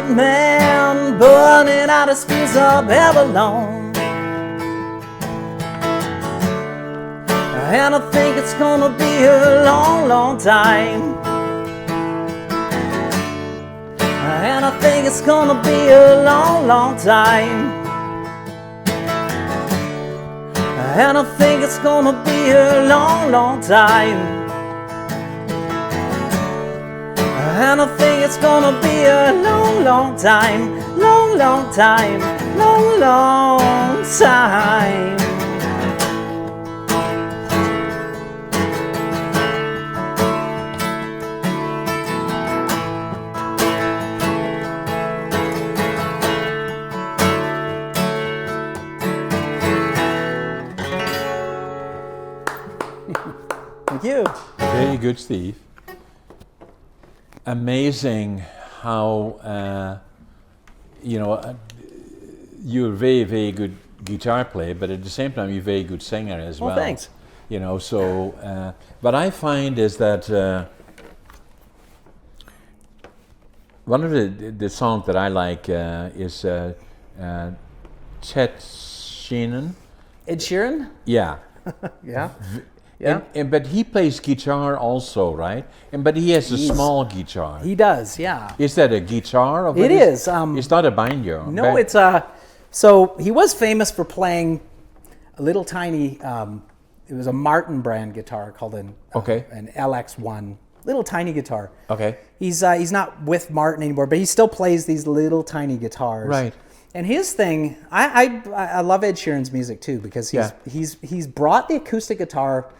man, burning out his fuse up here alone. And I think it's gonna be a long, long time. And I think it's gonna be a long, long time. And I think it's gonna be a long, long time. And I think it's gonna be a long, long time. Long, long time. Long, long time. Thank you. Very good, Steve. Amazing how you're a very, very good guitar player, but at the same time you're a very good singer as well. Thanks. So what I find is that one of the songs that I like is Chet Sheeran. Ed Sheeran? Yeah. Yeah. Yeah. But he plays guitar also, right? But he has a small guitar. He does, yeah. Is that a guitar? It is. It's not a banjo. No, it's a. So he was famous for playing a little tiny. It was a Martin brand guitar called an LX1, little tiny guitar. Okay. He's not with Martin anymore, but he still plays these little tiny guitars. Right. And his thing, I love Ed Sheeran's music too, because he's brought the acoustic guitar,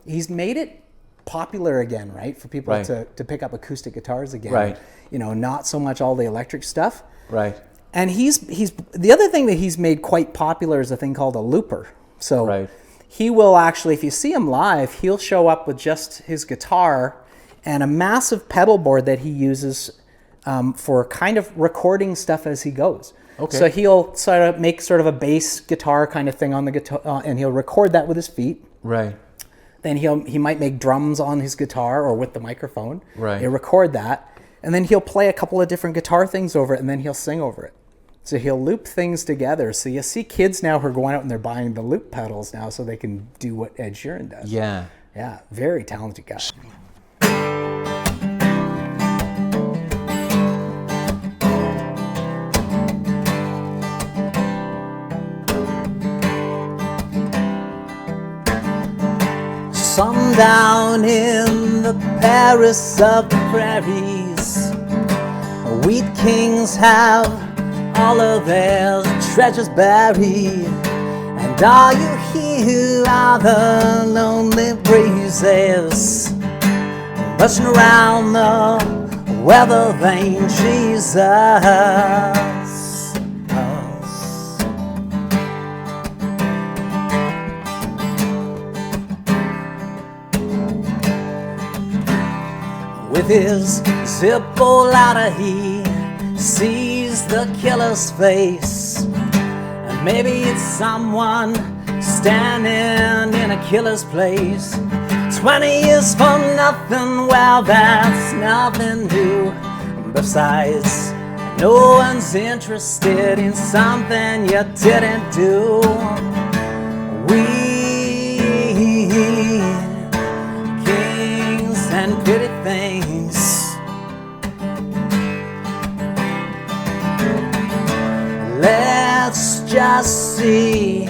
he's made it popular again, right, for people to pick up acoustic guitars again. Right. Not so much all the electric stuff. Right. And he's the other thing that he's made quite popular is a thing called a looper. So he will actually, if you see him live, he'll show up with just his guitar and a massive pedal board that he uses for kind of recording stuff as he goes. Okay. So he'll sort of make sort of a bass guitar kind of thing on the guitar, and he'll record that with his feet. Right. Then he might make drums on his guitar or with the microphone. Right. He'll record that, and then he'll play a couple of different guitar things over it, and then he'll sing over it. So he'll loop things together. So you see kids now who are going out and they're buying the loop pedals now so they can do what Ed Sheeran does. Yeah. Yeah, very talented guy. Sundown in the Paris of the prairies, wheat kings have all of their treasures buried. And all you hear are the lonely breezes rushing around the weather vane Jesus. With his Zippo lighter he sees the killer's face, and maybe it's someone standing in a killer's place. 20 years for nothing, well that's nothing new. Besides, no one's interested in something you didn't do. And pretty things, let's just see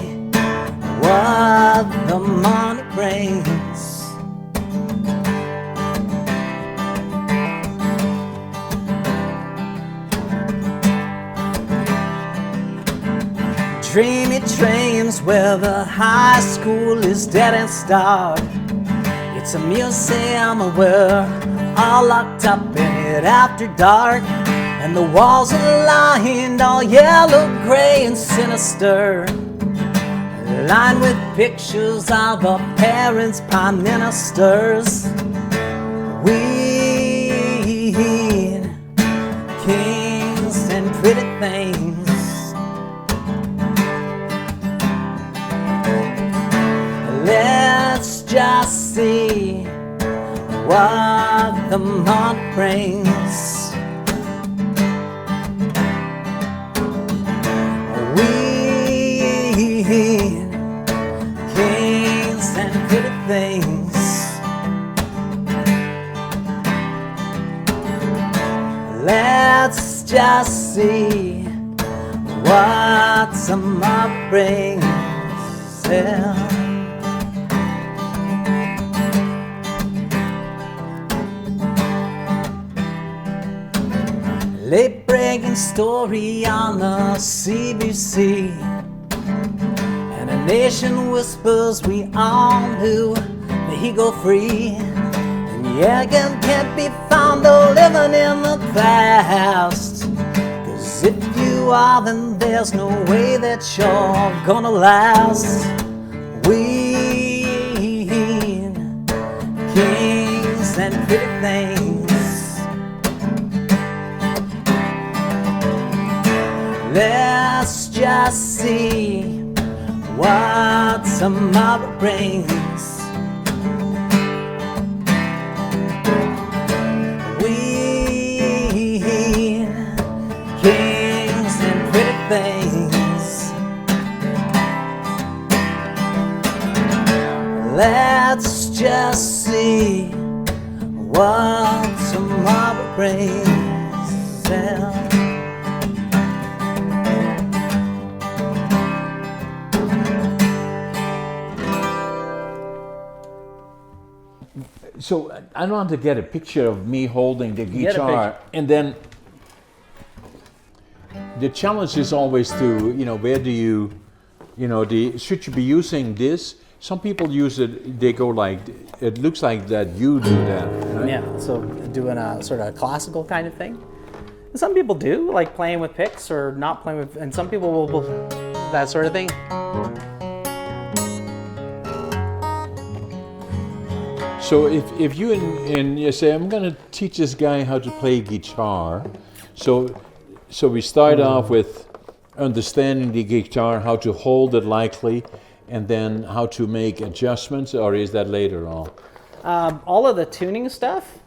what the money brings. Dreamy trains where the high school is dead and starved. It's a museum and we're all locked up in it after dark. And the walls are lined all yellow, gray and sinister, lined with pictures of our parents' prime ministers. We kings and pretty things, let's just see what the month brings. We kings and pretty things, let's just see what the month brings. Yeah. Late-breaking story on the CBC, and a nation whispers we all knew that he go free. And Yagan can't be found though living in the past, 'cause if you are, then there's no way that you're gonna last. We kings and pretty things, Let's just see what tomorrow brings. We kings and pretty things. Let's just see what tomorrow brings. So I want to get a picture of me holding the guitar, and then the challenge is always to, where do you, should you be using this? Some people use it, they go like, it looks like that you do that. Right? Yeah, so doing a sort of classical kind of thing. And some people do, like playing with picks or not playing with, and some people will that sort of thing. So if you and you say, I'm going to teach this guy how to play guitar, so we start off with understanding the guitar, how to hold it likely, and then how to make adjustments, or is that later on? All of the tuning stuff.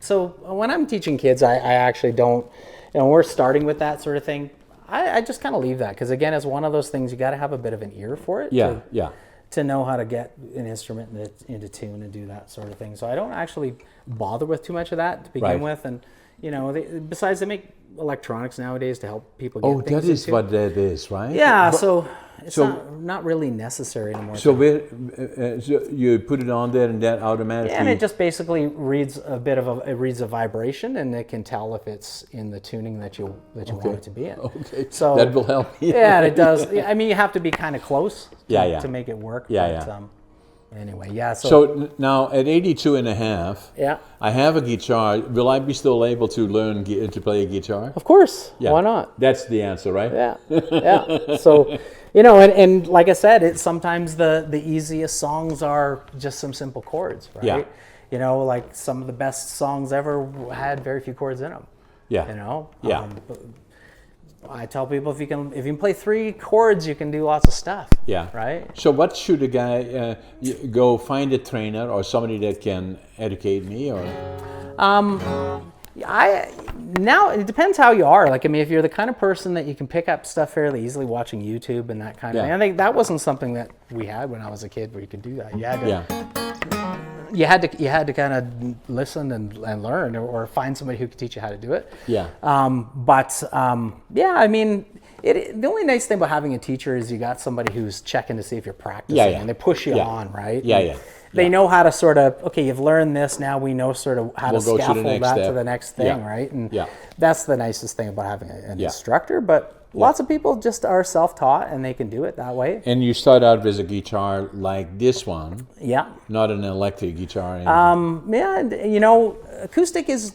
So when I'm teaching kids, I actually don't, we're starting with that sort of thing. I just kind of leave that, because again, it's one of those things you got to have a bit of an ear for it. Yeah. To know how to get an instrument into tune and do that sort of thing. So I don't actually bother with too much of that to begin with. And, besides they make electronics nowadays to help people get things that is into. what that is, right? Yeah, so it's not really necessary anymore. So so you put it on there and that automatically... Yeah, and it just basically reads a vibration, and it can tell if it's in the tuning that you want it to be in. Okay, so that will help. Yeah, and it does. I mean, you have to be kind of close to make it work. Yeah. Anyway, yeah. So now at 82 and a half, yeah, I have a guitar. Will I be still able to learn to play a guitar? Of course. Yeah. Why not? That's the answer, right? Yeah. Yeah. So, and like I said, it's sometimes the easiest songs are just some simple chords, right? Yeah. Like some of the best songs ever had very few chords in them. Yeah. Yeah. I tell people if you can play 3 chords, you can do lots of stuff. Yeah. Right. So what should a guy go find a trainer or somebody that can educate me or? Now it depends how you are. Like, I mean, if you're the kind of person that you can pick up stuff fairly easily watching YouTube and that kind of thing. I think that wasn't something that we had when I was a kid where you could do that. You had to kind of listen and learn or find somebody who could teach you how to do it. Yeah. I mean, the only nice thing about having a teacher is you got somebody who's checking to see if you're practicing, and they push you on, right? Yeah. They know how to sort of, okay, you've learned this, now we know sort of how to scaffold that to the next thing, right? And that's the nicest thing about having an instructor, but lots of people just are self-taught and they can do it that way. And you start out with a guitar like this one. Yeah. Not an electric guitar. Acoustic is...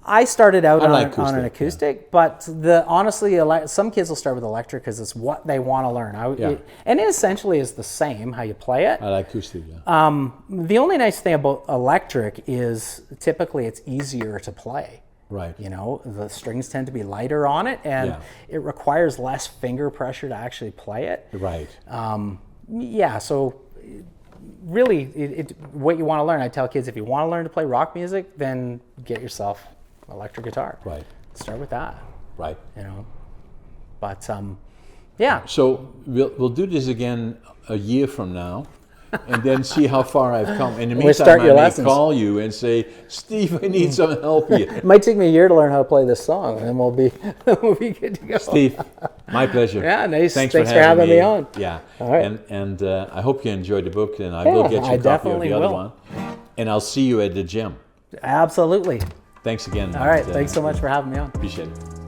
I started out on an acoustic, but honestly, some kids will start with electric because it's what they want to learn. And it essentially is the same how you play it. I like acoustic, yeah. The only nice thing about electric is typically it's easier to play. Right. The strings tend to be lighter on it, and it requires less finger pressure to actually play it. Right. So really, what you want to learn, I tell kids, if you want to learn to play rock music, then get yourself electric guitar. Right. Start with that. Right. But So we'll do this again a year from now, and then see how far I've come. In the meantime, I may call you and say, Steve, I need some help here. It might take me a year to learn how to play this song, and then we'll be good to go. Steve, my pleasure. Yeah, nice. Thanks for having me on. Yeah. All right. And I hope you enjoyed the book, and I will get you a copy of the other one. And I'll see you at the gym. Absolutely. Thanks again. All right. Thanks so much for having me on. Appreciate it.